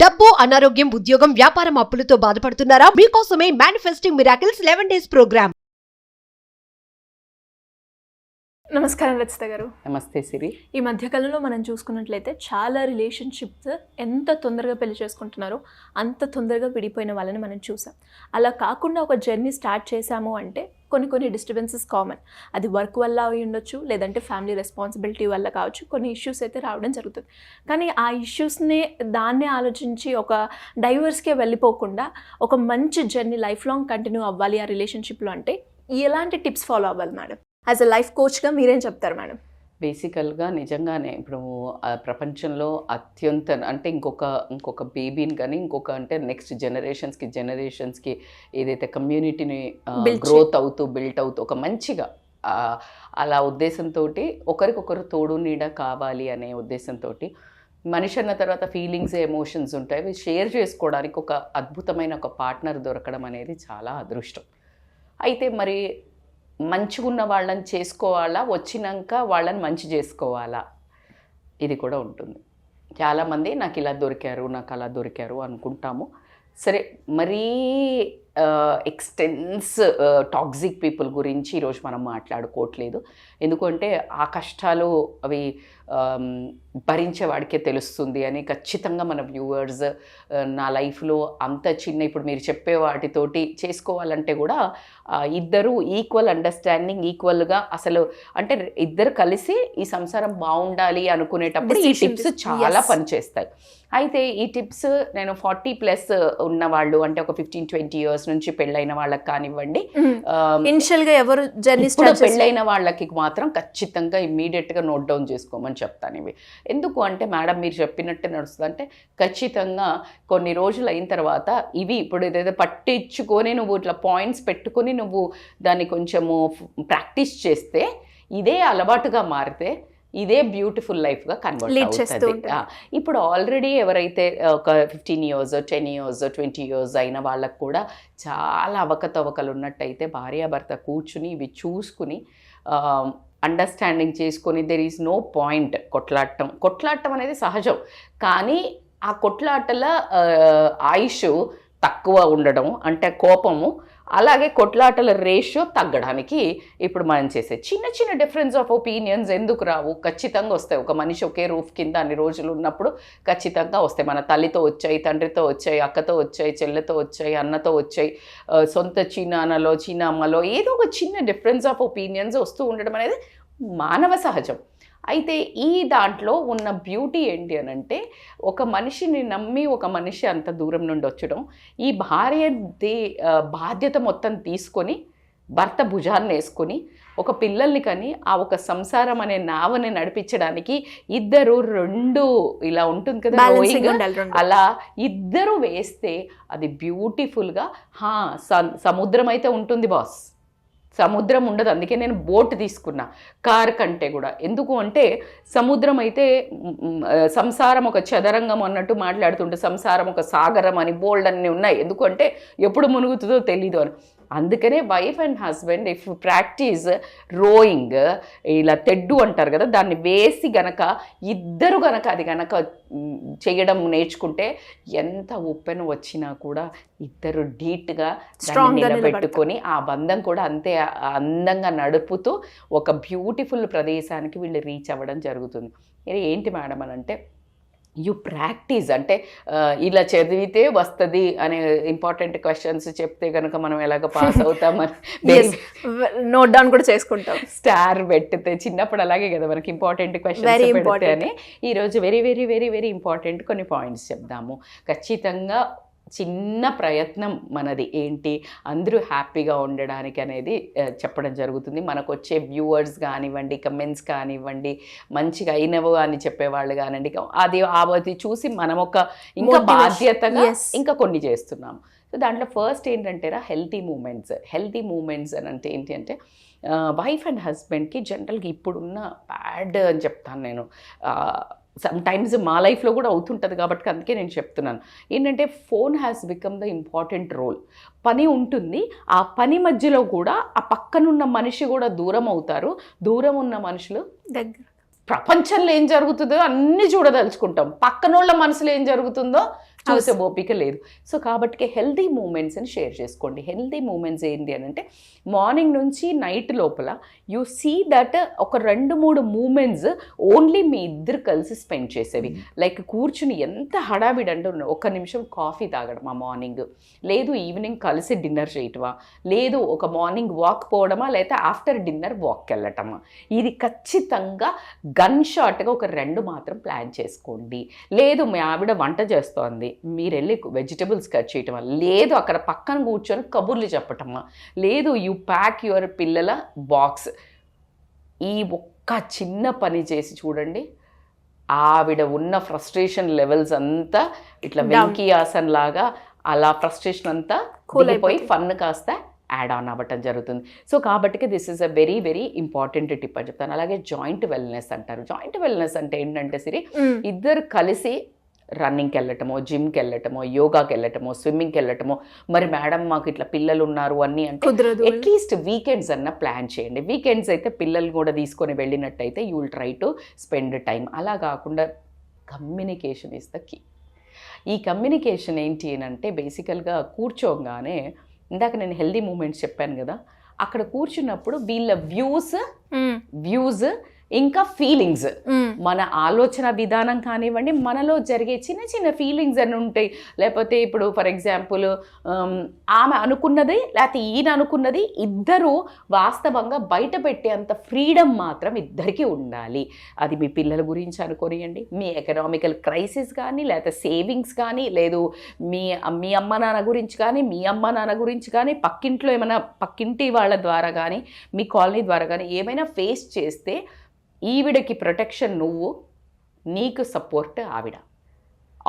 డబ్బు, అనారోగ్యం, ఉద్యోగం, వ్యాపారం, అప్పులతో బాధపడుతున్నారా? మీకోసమే మేనిఫెస్టింగ్ మిరాకిల్స్ 11 days ప్రోగ్రామ్. నమస్కారం రచిత గారు. నమస్తే సిరి. ఈ మధ్యకాలంలో మనం చూసుకున్నట్లయితే చాలా రిలేషన్షిప్స్ ఎంత తొందరగా పెళ్లి చేసుకుంటున్నారో అంత తొందరగా విడిపోయిన వాళ్ళని మనం చూసాం. అలా కాకుండా ఒక జర్నీ స్టార్ట్ చేశాము అంటే కొన్ని డిస్టర్బెన్సెస్ కామన్. అది వర్క్ వల్ల అయి ఉండొచ్చు, లేదంటే ఫ్యామిలీ రెస్పాన్సిబిలిటీ వల్ల కావచ్చు. కొన్ని ఇష్యూస్ అయితే రావడం జరుగుతుంది. కానీ ఆ ఇష్యూస్నే దాన్నే ఆలోచించి ఒక డైవర్స్కే వెళ్ళిపోకుండా ఒక మంచి జర్నీ లైఫ్ లాంగ్ కంటిన్యూ అవ్వాలి ఆ రిలేషన్షిప్లో అంటే ఎలాంటి టిప్స్ ఫాలో అవ్వాలి మేడం? యాజ్ అ లైఫ్ కోచ్గా మీరేం చెప్తారు మేడం? బేసికల్గా నిజంగానే ఇప్పుడు ప్రపంచంలో అత్యంత అంటే ఇంకొక బేబీని కానీ అంటే నెక్స్ట్ జనరేషన్స్కి ఏదైతే కమ్యూనిటీని గ్రోత్ అవుతూ బిల్ట్ అవుతూ ఒక మంచిగా అలా ఉద్దేశంతో ఒకరికొకరు తోడు నీడ కావాలి అనే ఉద్దేశంతో మనిషి అన్న తర్వాత ఫీలింగ్స్ ఎమోషన్స్ ఉంటాయి. అవి షేర్ చేసుకోవడానికి ఒక అద్భుతమైన ఒక పార్ట్నర్ దొరకడం అనేది చాలా అదృష్టం. అయితే మరి మంచిగా ఉన్న వాళ్ళని చేసుకోవాలా, వచ్చినాక వాళ్ళని మంచి చేసుకోవాలా, ఇది కూడా ఉంటుంది. చాలామంది నాకు ఇలా దొరికారు, నాకు అలా దొరికారు అనుకుంటాము. సరే, మరీ ఎక్స్టెన్స్ టాక్సిక్ పీపుల్ గురించి ఈరోజు మనం మాట్లాడుకోవట్లేదు. ఎందుకంటే ఆ కష్టాలు అవి భరించే వాడికే తెలుస్తుంది అని ఖచ్చితంగా మన వ్యూవర్స్ నా లైఫ్లో అంత చిన్న ఇప్పుడు మీరు చెప్పే వాటితోటి చేసుకోవాలంటే కూడా ఇద్దరు ఈక్వల్ అండర్స్టాండింగ్, ఈక్వల్గా అసలు అంటే ఇద్దరు కలిసి ఈ సంసారం బాగుండాలి అనుకునేటప్పుడు ఈ టిప్స్ చాలా పనిచేస్తాయి. అయితే ఈ టిప్స్ నేను 40+ ఉన్నవాళ్ళు అంటే ఒక 15-20 years నుంచి పెళ్ళైన వాళ్ళకి కానివ్వండి, ఇనిషియల్గా ఎవరు జర్నీ పెళ్ళైన వాళ్ళకి మాత్రం ఖచ్చితంగా ఇమ్మీడియట్గా నోట్ డౌన్ చేసుకోమని చెప్తాను. ఇవి ఎందుకు అంటే మేడం మీరు చెప్పినట్టే నడుస్తుంది అంటే ఖచ్చితంగా కొన్ని రోజులు అయిన తర్వాత ఇవి ఇప్పుడు ఏదైతే పట్టించుకొని నువ్వు ఇట్లా పాయింట్స్ పెట్టుకొని నువ్వు దాన్ని కొంచెము ప్రాక్టీస్ చేస్తే, ఇదే అలవాటుగా మారితే ఇదే బ్యూటిఫుల్ లైఫ్గా కన్వర్ట్ అవుతుంది. ఇప్పుడు ఆల్రెడీ ఎవరైతే ఒక 15 years, 10 years, 20 years అయిన వాళ్ళకు కూడా చాలా అవకతవకలు ఉన్నట్టయితే భార్యాభర్త కూర్చుని ఇవి చూసుకుని అండర్స్టాండింగ్ చేసుకొని దెర్ ఈజ్ నో పాయింట్ కొట్లాడటం అనేది సహజం. కానీ ఆ కొట్లాటల ఆయుష్ తక్కువ ఉండడం అంటే కోపము, అలాగే కొట్లాటల రేషియో తగ్గడానికి ఇప్పుడు మనం చేసే చిన్న డిఫరెన్స్ ఆఫ్ ఒపీనియన్స్ ఎందుకు రావు? ఖచ్చితంగా వస్తాయి. ఒక మనిషి ఒకే రూఫ్ కింద అన్ని రోజులు ఉన్నప్పుడు ఖచ్చితంగా వస్తాయి. మన తల్లితో వచ్చాయి, తండ్రితో వచ్చాయి, అక్కతో వచ్చాయి, చెల్లెతో వచ్చాయి, అన్నతో వచ్చాయి, సొంత చిన్నాన్నలో చిన్నమ్మలో ఏదో ఒక చిన్న డిఫరెన్స్ ఆఫ్ ఒపీనియన్స్ వస్తూ ఉండడం అనేది మానవ సహజం. అయితే ఈ దాంట్లో ఉన్న బ్యూటీ ఏంటి అని అంటే, ఒక మనిషిని నమ్మి ఒక మనిషి అంత దూరం నుండి వచ్చడం, ఈ భార్యది బాధ్యత మొత్తం తీసుకొని భర్త భుజాన్ని వేసుకొని ఒక పిల్లల్ని కానీ ఆ ఒక సంసారం అనే నావని నడిపించడానికి ఇద్దరు రెండు ఇలా ఉంటుంది కదా, అలా ఇద్దరు వేస్తే అది బ్యూటిఫుల్గా సముద్రం అయితే ఉంటుంది బాస్, సముద్రం ఉండదు. అందుకే నేను బోట్ తీసుకున్నా కార్ కంటే కూడా. ఎందుకు అంటే సముద్రం అయితే సంసారం ఒక చదరంగం అన్నట్టు మాట్లాడుతుంటే సంసారం ఒక సాగరం అని బోల్డ్ అన్నీ ఉన్నాయి. ఎందుకంటే ఎప్పుడు మునుగుతుందో తెలీదు అని. అందుకనే wife and husband if practice rowing, ఇలా తెడ్డు అంటారు కదా, దాన్ని వేసి ఇద్దరు అది చేయడం నేర్చుకుంటే ఎంత ఉప్పెన వచ్చినా కూడా ఇద్దరు ధీట్గా నిలబెట్టుకొని ఆ బంధం కూడా అంతే అందంగా నడుపుతూ ఒక బ్యూటిఫుల్ ప్రదేశానికి వీళ్ళు రీచ్ అవ్వడం జరుగుతుంది. ఏంటి మేడం అని అంటే, యు ప్రాక్టీస్ అంటే ఇలా చదివితే వస్తుంది అనే ఇంపార్టెంట్ క్వశ్చన్స్ చెప్తే కనుక మనం ఎలాగ పాస్ అవుతామని నోట్ డౌన్ కూడా చేసుకుంటాం. స్టార్ పెట్టితే చిన్నప్పుడు అలాగే కదా మనకి ఇంపార్టెంట్ క్వశ్చన్స్ పెడితే అని. ఈరోజు very very very very important కొన్ని పాయింట్స్ చెప్దాము. ఖచ్చితంగా చిన్న ప్రయత్నం మనది ఏంటి, అందరూ హ్యాపీగా ఉండడానికి అనేది చెప్పడం జరుగుతుంది. మనకు వచ్చే వ్యూవర్స్ కానివ్వండి, కమెంట్స్ కానివ్వండి, మంచిగా అయినవు అని చెప్పేవాళ్ళు కానివ్వండి, అది చూసి మనం ఒక ఇంకా బాధ్యతగా ఇంకా కొన్ని చేస్తున్నాము. సో దాంట్లో ఫస్ట్ ఏంటంటే హెల్తీ మూమెంట్స్ అని అంటే ఏంటి అంటే, వైఫ్ అండ్ హస్బెండ్కి జనరల్గా ఇప్పుడున్న బ్యాడ్ అని చెప్తాను నేను. సమ్టైమ్స్ మా లైఫ్లో కూడా అవుతుంటుంది కాబట్టి అందుకే నేను చెప్తున్నాను. ఏంటంటే phone has become the important role. పని ఉంటుంది, ఆ పని మధ్యలో కూడా ఆ పక్కనున్న మనిషి కూడా దూరం అవుతారు. దూరం ఉన్న మనుషులు దగ్గర ప్రపంచంలో ఏం జరుగుతుందో అన్నీ చూడదలుచుకుంటాం. పక్కనోళ్ళ మనసులో ఏం జరుగుతుందో చూసే ఓపిక లేదు. సో కాబట్టి హెల్దీ మూమెంట్స్ని షేర్ చేసుకోండి. హెల్దీ మూమెంట్స్ ఏంటి అని అంటే మార్నింగ్ నుంచి నైట్ లోపల యూ సీ దట్ ఒక 2-3 మూమెంట్స్ ఓన్లీ మీ ఇద్దరు కలిసి స్పెండ్ చేసేవి. లైక్ కూర్చుని ఎంత హడావిడి అంటే 1 నిమిషం కాఫీ తాగడమా మార్నింగ్, లేదు ఈవినింగ్ కలిసి డిన్నర్ చేయటమా, లేదు ఒక మార్నింగ్ వాక్ పోవడమా, లేదా ఆఫ్టర్ డిన్నర్ వాక్కి వెళ్ళటమా. ఇది ఖచ్చితంగా గన్ షాట్గా ఒక 2 మాత్రం ప్లాన్ చేసుకోండి. లేదు మీ ఆవిడ వంట చేస్తోంది, మీరు వెళ్ళి వెజిటబుల్స్ కట్ చేయటమా, లేదు అక్కడ పక్కన కూర్చొని కబుర్లు చెప్పటమా, లేదు యూ ప్యాక్ యువర్ పిల్లల బాక్స్. ఈ ఒక్క చిన్న పని చేసి చూడండి, ఆవిడ ఉన్న ఫ్రస్ట్రేషన్ లెవెల్స్ అంతా ఇట్లా వెంకీ ఆసన్ లాగా అలా ఫ్రస్ట్రేషన్ అంతా కూలిపోయి ఫన్ కాస్త యాడ్ ఆన్ అవ్వటం జరుగుతుంది. సో కాబట్టి this is a very very important tip అని చెప్తాను. అలాగే జాయింట్ వెల్నెస్ అంటారు. జాయింట్ వెల్నెస్ అంటే ఏంటంటే సిరి, ఇద్దరు కలిసి రన్నింగ్కి వెళ్ళటమో, జిమ్కి వెళ్ళటమో, యోగాకి వెళ్ళటమో, స్విమ్మింగ్కి వెళ్ళటమో. మరి మేడం మాకు ఇట్లా పిల్లలు ఉన్నారు అన్నీ అంటే అట్లీస్ట్ వీకెండ్స్ అన్న ప్లాన్ చేయండి. వీకెండ్స్ అయితే పిల్లలు కూడా తీసుకొని వెళ్ళినట్టయితే you will try to spend time. అలా కాకుండా కమ్యూనికేషన్ ఇస్ ద కీ. ఈ కమ్యూనికేషన్ ఏంటి అని అంటే బేసికల్గా కూర్చోగానే ఇందాక నేను హెల్దీ మూమెంట్స్ చెప్పాను కదా, అక్కడ కూర్చున్నప్పుడు వీళ్ళ వ్యూస్ ఇంకా ఫీలింగ్స్, మన ఆలోచన విధానం కానివ్వండి, మనలో జరిగే చిన్న చిన్న ఫీలింగ్స్ అని ఉంటాయి. లేకపోతే ఇప్పుడు ఫర్ ఎగ్జాంపుల్ ఆమె అనుకున్నది లేకపోతే ఈయన అనుకున్నది ఇద్దరు వాస్తవంగా బయట పెట్టేంత ఫ్రీడమ్ మాత్రం ఇద్దరికీ ఉండాలి. అది మీ పిల్లల గురించి అనుకోనియండి, మీ ఎకనామికల్ క్రైసిస్ కానీ, లేకపోతే సేవింగ్స్ కానీ, లేదు మీ అమ్మ నాన్న గురించి కానీ, మీ అమ్మ నాన్న గురించి కానీ, పక్కింట్లో ఏమైనా పక్కింటి వాళ్ళ ద్వారా కానీ, మీ కాలనీ ద్వారా కానీ ఏమైనా ఫేస్ చేస్తే ఈవిడకి ప్రొటెక్షన్ నువ్వు, నీకు సపోర్ట్ ఆవిడ.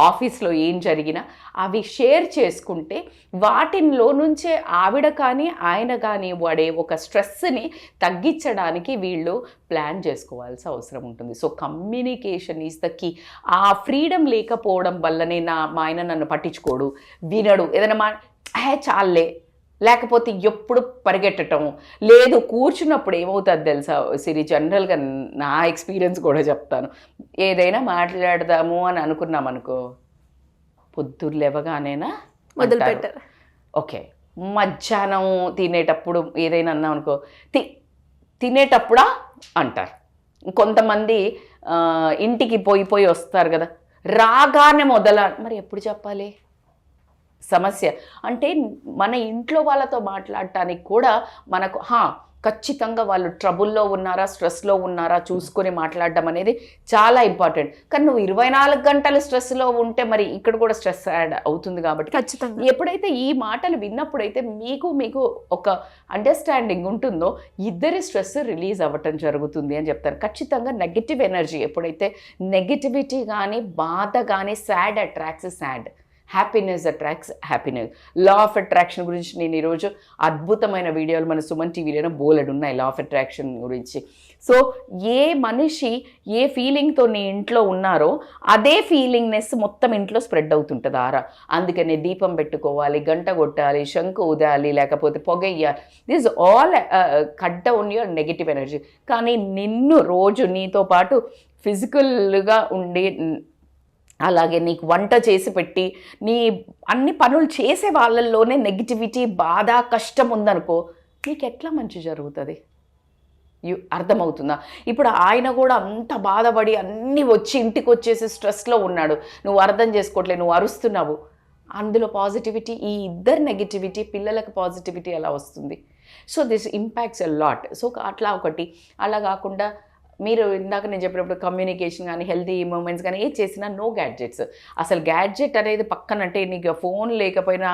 ఆఫీస్లో ఏం జరిగినా అవి షేర్ చేసుకుంటే వాటిల్లో నుంచే ఆవిడ కానీ ఆయన కానీ వాడే ఒక స్ట్రెస్ని తగ్గించడానికి వీళ్ళు ప్లాన్ చేసుకోవాల్సిన అవసరం ఉంటుంది. So communication is the key. ఆ ఫ్రీడమ్ లేకపోవడం వల్లనే మా ఆయన నన్ను పట్టించుకోడు, వినడు, ఏదైనా చాలే, లేకపోతే ఎప్పుడు పరిగెట్టడం లేదు. కూర్చున్నప్పుడు ఏమవుతుంది తెలుసా సిరి, జనరల్గా నా ఎక్స్పీరియన్స్ కూడా చెప్తాను. ఏదైనా మాట్లాడదాము అని అనుకున్నాం అనుకో, పొద్దురు లేవగానేనా మొదలు పెట్టారు. ఓకే, మధ్యాహ్నం తినేటప్పుడు ఏదైనా అన్నాం అనుకో, తినేటప్పుడా అంటారు. కొంతమంది ఇంటికి పోయి వస్తారు కదా, రాగానే మరి ఎప్పుడు చెప్పాలి సమస్య అంటే మన ఇంట్లో వాళ్ళతో మాట్లాడటానికి కూడా మనకు ఖచ్చితంగా వాళ్ళు ట్రబుల్లో ఉన్నారా, స్ట్రెస్లో ఉన్నారా చూసుకొని మాట్లాడడం అనేది చాలా ఇంపార్టెంట్. కానీ నువ్వు 24 గంటలు స్ట్రెస్లో ఉంటే మరి ఇక్కడ కూడా స్ట్రెస్ యాడ్ అవుతుంది. కాబట్టి ఖచ్చితంగా ఎప్పుడైతే ఈ మాటలు విన్నప్పుడైతే మీకు ఒక అండర్స్టాండింగ్ ఉంటుందో ఇద్దరి స్ట్రెస్ రిలీజ్ అవ్వటం జరుగుతుంది అని చెప్తారు. ఖచ్చితంగా నెగిటివ్ ఎనర్జీ ఎప్పుడైతే నెగిటివిటీ కానీ, బాధ కానీ, sad attracts sad, happiness attracts happiness. Law of attraction గురించి నేను ఈరోజు అద్భుతమైన వీడియోలు మన సుమన్ టీవీలోనే బోలెడు ఉన్నాయి లా ఆఫ్ అట్రాక్షన్ గురించి. సో ఏ మనిషి ఏ ఫీలింగ్తో నీ ఇంట్లో ఉన్నారో అదే ఫీలింగ్నెస్ మొత్తం ఇంట్లో స్ప్రెడ్ అవుతుంటుంది ఆరా. అందుకనే దీపం పెట్టుకోవాలి, గంట కొట్టాలి, శంకు ఊదాలి, లేకపోతే పొగయ్యాలి. This all cut down your negative energy. కానీ నిన్ను రోజు నీతో పాటు ఫిజికల్గా ఉండి, అలాగే నీకు వంట చేసి పెట్టి నీ అన్ని పనులు చేసే వాళ్ళల్లోనే నెగిటివిటీ, బాధ, కష్టం ఉందనుకో, నీకు ఎట్లా మంచి జరుగుతుంది? అర్థమవుతుందా? ఇప్పుడు ఆయన కూడా అంత బాధపడి అన్నీ వచ్చి ఇంటికి వచ్చేసి స్ట్రెస్లో ఉన్నాడు, నువ్వు అర్థం చేసుకోవట్లేదు, నువ్వు అరుస్తున్నావు. అందులో పాజిటివిటీ, ఈ ఇద్దరు నెగిటివిటీ, పిల్లలకు పాజిటివిటీ ఎలా వస్తుంది? So this impacts a lot. So అట్లా ఒకటి. అలా కాకుండా మీరు ఇందాక నేను చెప్పినప్పుడు కమ్యూనికేషన్ కానీ, హెల్తీ మూమెంట్స్ కానీ ఏది చేసినా నో గ్యాడ్జెట్స్. అసలు గ్యాడ్జెట్ అనేది పక్కనంటే నీకు ఫోన్ లేకపోయినా,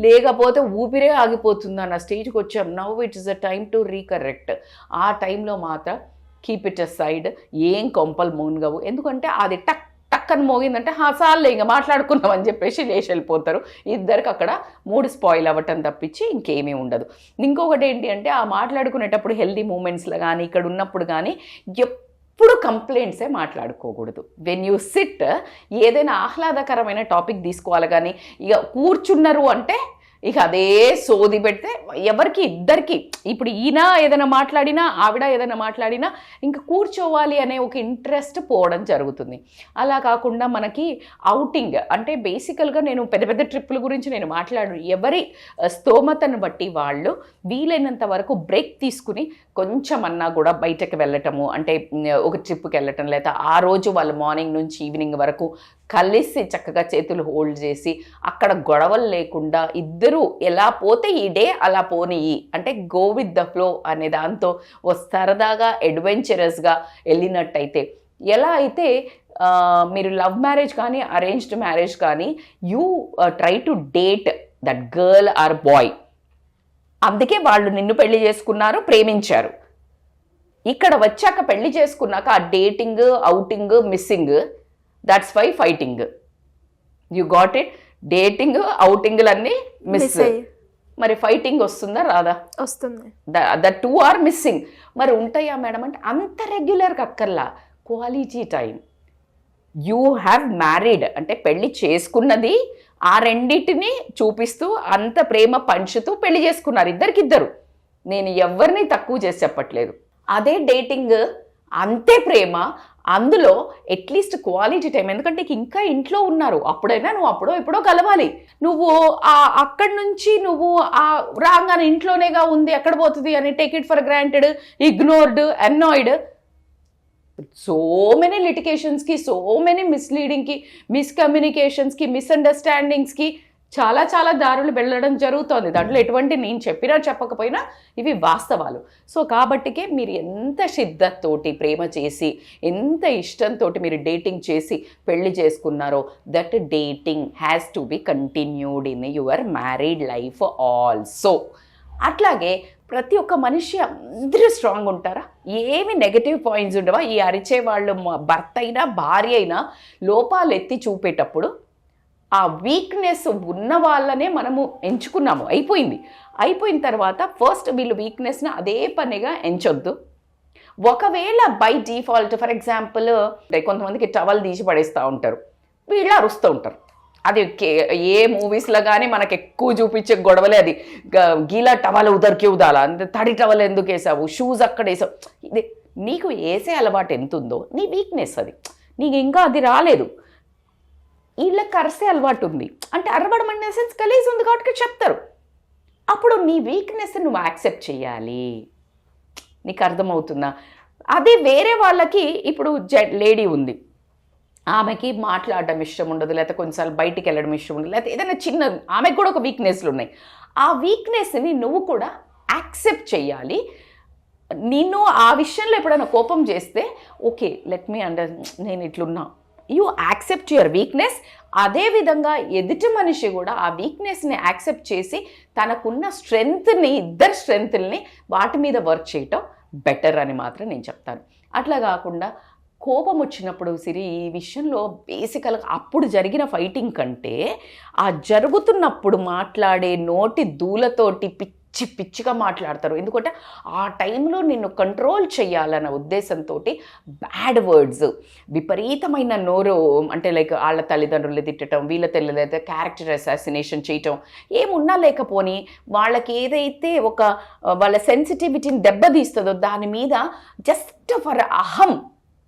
లేకపోతే ఊపిరే ఆగిపోతుంది అన్న స్టేజ్కి వచ్చాం. Now it is a time to రీకరెక్ట్. ఆ టైంలో మాత్రం కీప్ ఇట్ అ సైడ్. ఏం కొంపలు మునగవు. ఎందుకంటే అది టక్కని మోగిందంటే సార్లే ఇంకా మాట్లాడుకున్నాం అని చెప్పేసి లేచి వెళ్ళిపోతారు. ఇద్దరికి అక్కడ మూడు స్పాయిల్ అవ్వటం తప్పించి ఇంకేమీ ఉండదు. ఇంకొకటి ఏంటి అంటే ఆ మాట్లాడుకునేటప్పుడు హెల్దీ మూమెంట్స్లో కానీ, ఇక్కడ ఉన్నప్పుడు కానీ ఎప్పుడు కంప్లైంట్సే మాట్లాడుకోకూడదు. వెన్ యూ సిట్ ఏదైనా ఆహ్లాదకరమైన టాపిక్ తీసుకోవాలి. కానీ ఇక కూర్చున్నారు అంటే ఇక అదే సోది పెడితే ఎవరికి ఇద్దరికి ఇప్పుడు ఈయన ఏదైనా మాట్లాడినా ఆవిడ ఏదైనా మాట్లాడినా ఇంకా కూర్చోవాలి అనే ఒక ఇంట్రెస్ట్ పోవడం జరుగుతుంది. అలా కాకుండా మనకి అవుటింగ్ అంటే బేసికల్గా నేను పెద్ద పెద్ద ట్రిప్పుల గురించి నేను మాట్లాడు, ఎవరి స్తోమతను బట్టి వాళ్ళు వీలైనంత వరకు బ్రేక్ తీసుకుని కొంచెం అన్నా కూడా బయటకు వెళ్ళటము, అంటే ఒక ట్రిప్కి వెళ్ళటం, లేదా ఆ రోజు వాళ్ళు మార్నింగ్ నుంచి ఈవినింగ్ వరకు కలిసి చక్కగా చేతులు హోల్డ్ చేసి అక్కడ గొడవలు లేకుండా ఇద్దరు ఎలా పోతే ఈ డే అలా పోనీయి అంటే గో విత్ ద ఫ్లో అనే దాంతో ఓ సరదాగా అడ్వెంచరస్గా వెళ్ళినట్టయితే, ఎలా అయితే మీరు లవ్ మ్యారేజ్ కానీ అరేంజ్డ్ మ్యారేజ్ కానీ you try to date that girl or boy, అందుకే వాళ్ళు నిన్ను పెళ్లి చేసుకున్నారు, ప్రేమించారు. ఇక్కడ వచ్చాక పెళ్లి చేసుకున్నాక ఆ dating, outing, missing, that's why fighting. You got it? Dating, అవుటింగ్లన్నీ మిస్. మరి ఫైటింగ్ వస్తుందా రాదా? వస్తుంది. The two are missing. మరి ఉంటాయా మేడం అంటే అంత రెగ్యులర్గా అక్కర్లా, quality time. You have married అంటే పెళ్లి చేసుకున్నది ఆ రెండింటిని చూపిస్తూ అంత ప్రేమ పంచుతూ పెళ్లి చేసుకున్నారు ఇద్దరికిద్దరు. నేను ఎవరిని తక్కువ చేసి చెప్పట్లేదు. అదే డేటింగ్ అంతే ప్రేమ, అందులో అట్లీస్ట్ క్వాలిటీ టైం. ఎందుకంటే ఇంకా ఇంట్లో ఉన్నారు, అప్పుడైనా నువ్వు అప్పుడో ఇప్పుడో కలవాలి. నువ్వు అక్కడి నుంచి నువ్వు రాగానే ఇంట్లోనేగా ఉంది ఎక్కడ పోతుంది అని take it for granted, ignored, annoyed. So many లిటికేషన్స్కి, సో మెనీ మిస్లీడింగ్కి, మిస్కమ్యూనికేషన్స్కి, మిస్అండర్స్టాండింగ్స్కి చాలా చాలా దారులు వెళ్ళడం జరుగుతోంది. దాంట్లో ఎటువంటి నేను చెప్పినా చెప్పకపోయినా ఇవి వాస్తవాలు. సో కాబట్టికే మీరు ఎంత శిద్దతోటి ప్రేమ చేసి, ఎంత ఇష్టంతో మీరు డేటింగ్ చేసి పెళ్లి చేసుకున్నారో, that dating has to be continued in your married life also. అట్లాగే ప్రతి ఒక్క మనిషి అందరూ స్ట్రాంగ్ ఉంటారా? ఏమి నెగటివ్ పాయింట్స్ ఉండవా? ఈ అరిచే వాళ్ళు భర్త అయినా భార్య అయినా లోపాలు ఎత్తి చూపేటప్పుడు ఆ వీక్నెస్ ఉన్న వాళ్ళనే మనము ఎంచుకున్నాము, అయిపోయిన తర్వాత ఫస్ట్ వీళ్ళు వీక్నెస్ని అదే పనిగా ఎంచొద్దు. ఒకవేళ బై డిఫాల్ట్ ఫర్ ఎగ్జాంపుల్ కొంతమందికి టవల్ తీసి పడేస్తూ ఉంటారు, వీళ్ళు అరుస్తూ ఉంటారు. అది ఏ మూవీస్లో కానీ మనకు ఎక్కువ చూపించే గొడవలే అది. గీలా టవల్ ఉదరికి ఉదాలా, తడి టవల్ ఎందుకు వేసావు, షూస్ అక్కడ వేసావు. ఇది నీకు వేసే అలవాటు ఎంత ఉందో నీ వీక్నెస్ అది, నీకు ఇంకా అది రాలేదు. వీళ్ళకి అరిసే అలవాటు ఉంది అంటే అరవడం అనే సెన్స్ కలిసి ఉంది కాబట్టి చెప్తారు. అప్పుడు నీ వీక్నెస్ నువ్వు యాక్సెప్ట్ చేయాలి. నీకు అర్థమవుతుందా? అదే వేరే వాళ్ళకి ఇప్పుడు లేడీ ఉంది, ఆమెకి మాట్లాడడం ఇష్టం ఉండదు, లేకపోతే కొన్నిసార్లు బయటికి వెళ్ళడం ఇష్టం ఉండదు, లేకపోతే ఏదైనా చిన్న ఆమెకు కూడా ఒక వీక్నెస్లు ఉన్నాయి. ఆ వీక్నెస్ని నువ్వు కూడా యాక్సెప్ట్ చేయాలి. నిన్ను ఆ విషయంలో ఎప్పుడైనా కోపం చేస్తే ఓకే లెట్ మీ నేను ఇట్లున్నా, యూ యాక్సెప్ట్ యువర్ వీక్నెస్. అదేవిధంగా ఎదుటి మనిషి కూడా ఆ వీక్నెస్ని యాక్సెప్ట్ చేసి తనకున్న స్ట్రెంగ్త్ని, ఇద్దరు స్ట్రెంగ్త్ని వాటి మీద వర్క్ చేయటం బెటర్ అని మాత్రం నేను చెప్తాను. అట్లా కాకుండా కోపం వచ్చినప్పుడు సిరి ఈ విషయంలో బేసికల్గా అప్పుడు జరిగిన ఫైటింగ్ కంటే ఆ జరుగుతున్నప్పుడు మాట్లాడే నోటి దూలతోటి పిచ్చిగా మాట్లాడతారు. ఎందుకంటే ఆ టైంలో నిన్ను కంట్రోల్ చేయాలన్న ఉద్దేశంతో బ్యాడ్ వర్డ్స్, విపరీతమైన నోరు, అంటే లైక్ వాళ్ళ తల్లిదండ్రులు తిట్టడం, వీళ్ళ తల్లిదండ్రులైతే క్యారెక్టర్ అసాసినేషన్ చేయటం, ఏమున్నా లేకపోని వాళ్ళకి ఏదైతే ఒక వాళ్ళ సెన్సిటివిటీని దెబ్బతీస్తుందో దాని మీద జస్ట్ ఫర్ అహం,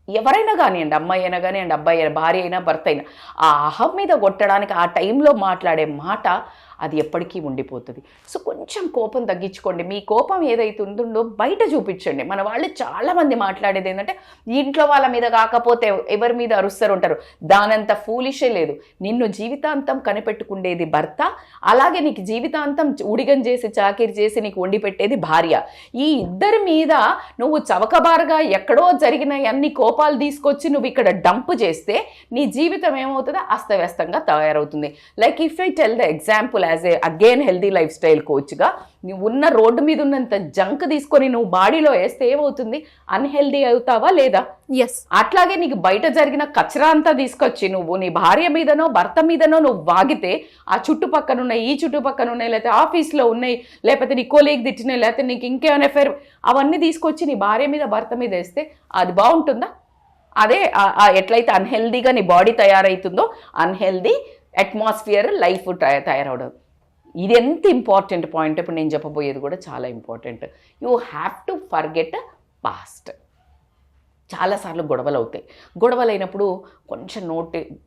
ఎవరైనా కానివ్వండి, అమ్మాయి అయినా కానివ్వండి, అబ్బాయి అయినా, భార్య అయినా, భర్త అయినా, ఆ అహం మీద కొట్టడానికి ఆ టైంలో మాట్లాడే మాట అది ఎప్పటికీ ఉండిపోతుంది. సో కొంచెం కోపం తగ్గించుకోండి. మీ కోపం ఏదైతే ఉంటుందో బయట చూపించండి. మన వాళ్ళు చాలామంది మాట్లాడేది ఏంటంటే ఇంట్లో వాళ్ళ మీద కాకపోతే ఎవరి మీద అరుస్తారు ఉంటారు. దానంత ఫూలిషే లేదు. నిన్ను జీవితాంతం కనిపెట్టుకుండేది భర్త, అలాగే నీకు జీవితాంతం ఉడిగం చేసి చాకిరి చేసి నీకు వండి పెట్టేది భార్య. ఈ ఇద్దరి మీద నువ్వు చవకబారుగా ఎక్కడో జరిగిన అన్ని కోపాలు తీసుకొచ్చి నువ్వు ఇక్కడ డంప్ చేస్తే నీ జీవితం ఏమవుతుందో అస్తవ్యస్తంగా తయారవుతుంది. Like if I tell the example as a again healthy life style కోచ్గా, నువ్వు ఉన్న రోడ్డు మీద ఉన్నంత జంక్ తీసుకొని నువ్వు బాడీలో వేస్తే ఏమవుతుంది? అన్హెల్దీ అవుతావా లేదా? ఎస్. అట్లాగే నీకు బయట జరిగిన కచరా అంతా తీసుకొచ్చి నువ్వు నీ భార్య మీదనో భర్త మీదనో నువ్వు వాగితే ఆ చుట్టుపక్కన ఉన్నాయి, ఈ చుట్టుపక్కన ఉన్నాయి, లేకపోతే ఆఫీస్లో ఉన్నాయి, లేకపోతే నీ కోలీగ్ తిట్టినాయి, లేకపోతే నీకు ఇంకేమైనా ఎఫైర్ అవన్నీ తీసుకొచ్చి నీ భార్య మీద భర్త మీద వేస్తే అది బాగుంటుందా? అదే ఎట్లయితే అన్హెల్దీగా నీ బాడీ తయారవుతుందో అన్హెల్దీ అట్మాస్ఫియర్ లైఫ్ తయారవడం. ఇది ఎంత ఇంపార్టెంట్ పాయింట్, ఇప్పుడు నేను చెప్పబోయేది కూడా చాలా important. You have to forget past. చాలాసార్లు గొడవలు అవుతాయి. గొడవలు అయినప్పుడు కొంచెం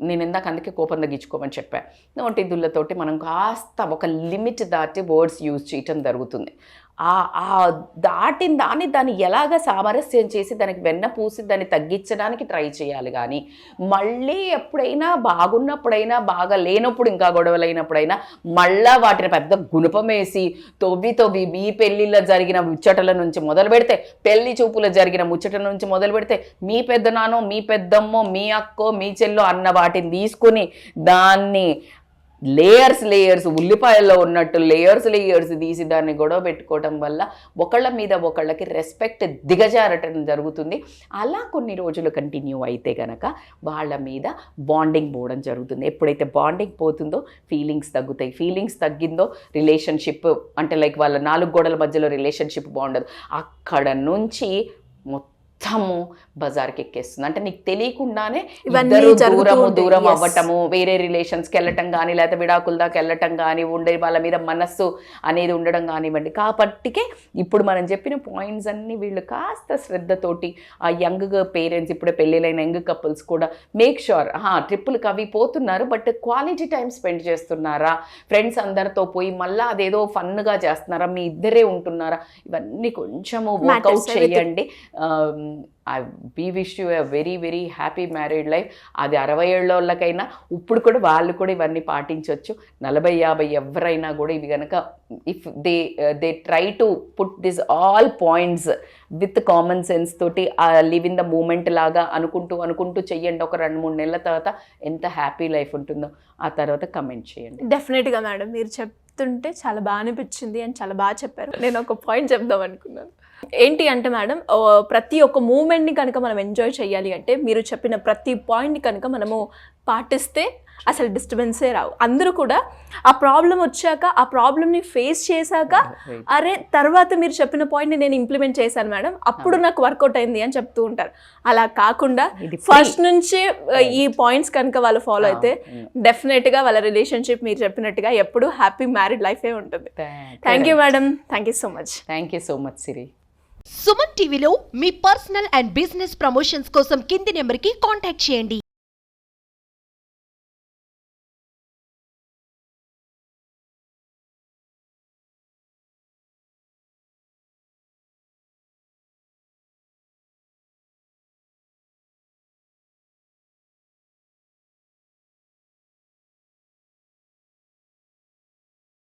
నేను ఇందాక అందుకే కోపం తగ్గించుకోమని చెప్పాను. నోటి దుల్లతోటి మనం కాస్త ఒక లిమిట్ దాటి వర్డ్స్ యూజ్ చేయటం జరుగుతుంది. దాన్ని ఎలాగ సామరస్యం చేసి దానికి వెన్న పూసి దాన్ని తగ్గించడానికి ట్రై చేయాలి. కానీ మళ్ళీ ఎప్పుడైనా బాగున్నప్పుడైనా, బాగా లేనప్పుడు, ఇంకా గొడవలు అయినప్పుడైనా మళ్ళా వాటిని పెద్ద గుణపమేసి తవ్వి మీ పెళ్ళిళ్ళ జరిగిన ముచ్చటల నుంచి మొదలు పెడితే, పెళ్లి చూపులు జరిగిన ముచ్చట నుంచి మొదలు పెడితే, మీ పెద్దనానో, మీ పెద్దమ్మో, మీ అక్కో, మీ చెల్లో అన్న వాటిని తీసుకుని దాన్ని లేయర్స్ ఉల్లిపాయల్లో ఉన్నట్టు లేయర్స్ తీసి దాన్ని గొడవ పెట్టుకోవడం వల్ల ఒకళ్ళ మీద ఒకళ్ళకి రెస్పెక్ట్ దిగజారటం జరుగుతుంది. అలా కొన్ని రోజులు కంటిన్యూ అయితే కనుక వాళ్ళ మీద బాండింగ్ పోవడం జరుగుతుంది. ఎప్పుడైతే బాండింగ్ పోతుందో ఫీలింగ్స్ తగ్గుతాయి. ఫీలింగ్స్ తగ్గిందో రిలేషన్షిప్ అంటే లైక్ వాళ్ళ 4 గోడల మధ్యలో రిలేషన్షిప్ బాగుండదు. అక్కడ నుంచి మొత్తము బజార్కి ఎక్కేస్తుంది. అంటే నీకు తెలియకుండానే ఇద్దరు దూరం అవ్వటము, వేరే రిలేషన్స్కి వెళ్ళటం కానీ, లేకపోతే విడాకుల దాకా వెళ్ళటం కానీ, ఉండే వాళ్ళ మీద మనస్సు అనేది ఉండడం కానివ్వండి. కాబట్టికే ఇప్పుడు మనం చెప్పిన పాయింట్స్ అన్నీ వీళ్ళు కాస్త శ్రద్ధతోటి ఆ యంగ్ పేరెంట్స్, ఇప్పుడే పెళ్ళిళ్ళైన యంగ్ కపుల్స్ కూడా మేక్ షూర్ ట్రిప్పులకు అవి పోతున్నారు, బట్ క్వాలిటీ టైం స్పెండ్ చేస్తున్నారా, ఫ్రెండ్స్ అందరితో పోయి మళ్ళీ అదేదో ఫన్గా చేస్తున్నారా, మీ ఇద్దరే ఉంటున్నారా, ఇవన్నీ కొంచెము వర్కౌట్ చేయండి. we wish you a very very happy married life. అది 60 ఏళ్ళ వాళ్ళకైనా ఇప్పుడు కూడా వాళ్ళు కూడా ఇవన్నీ పాటించవచ్చు. 40-50 ఎవరైనా కూడా ఇవి కనుక if they try to put this all points with common sense తోటి లివ్ ఇన్ ద మూమెంట్ లాగా అనుకుంటూ చెయ్యండి. ఒక 2-3 నెలల తర్వాత ఎంత హ్యాపీ లైఫ్ ఉంటుందో ఆ తర్వాత కమెంట్ చేయండి. డెఫినెట్గా మేడం, మీరు చెప్తుంటే చాలా బాగా అనిపించింది అండ్ చాలా బాగా చెప్పారు. నేను ఒక పాయింట్ చెప్దాం అనుకున్నాను. ఏంటి అంటే మేడం, ప్రతి ఒక్క మూమెంట్ని కనుక మనం ఎంజాయ్ చేయాలి అంటే మీరు చెప్పిన ప్రతి పాయింట్ని కనుక మనము పాటిస్తే అసలు డిస్టర్బెన్సే రావు. అందరూ కూడా ఆ ప్రాబ్లం వచ్చాక, ఆ ప్రాబ్లమ్ని ఫేస్ చేశాక, అరే తర్వాత మీరు చెప్పిన పాయింట్ని నేను ఇంప్లిమెంట్ చేశాను మేడం, అప్పుడు నాకు వర్కౌట్ అయింది అని చెప్తూ ఉంటారు. అలా కాకుండా ఫస్ట్ నుంచి ఈ పాయింట్స్ కనుక వాళ్ళు ఫాలో అయితే డెఫినెట్గా వాళ్ళ రిలేషన్షిప్ మీరు చెప్పినట్టుగా ఎప్పుడు హ్యాపీ మ్యారీడ్ లైఫే ఉంటుంది. Thank you madam, thank you so much. Thank you so much Siri. Suman టీవీలో మీ పర్సనల్ అండ్ బిజినెస్ ప్రమోషన్స్ కోసం కింది నెంబర్కి కాంటాక్ట్ చేయండి.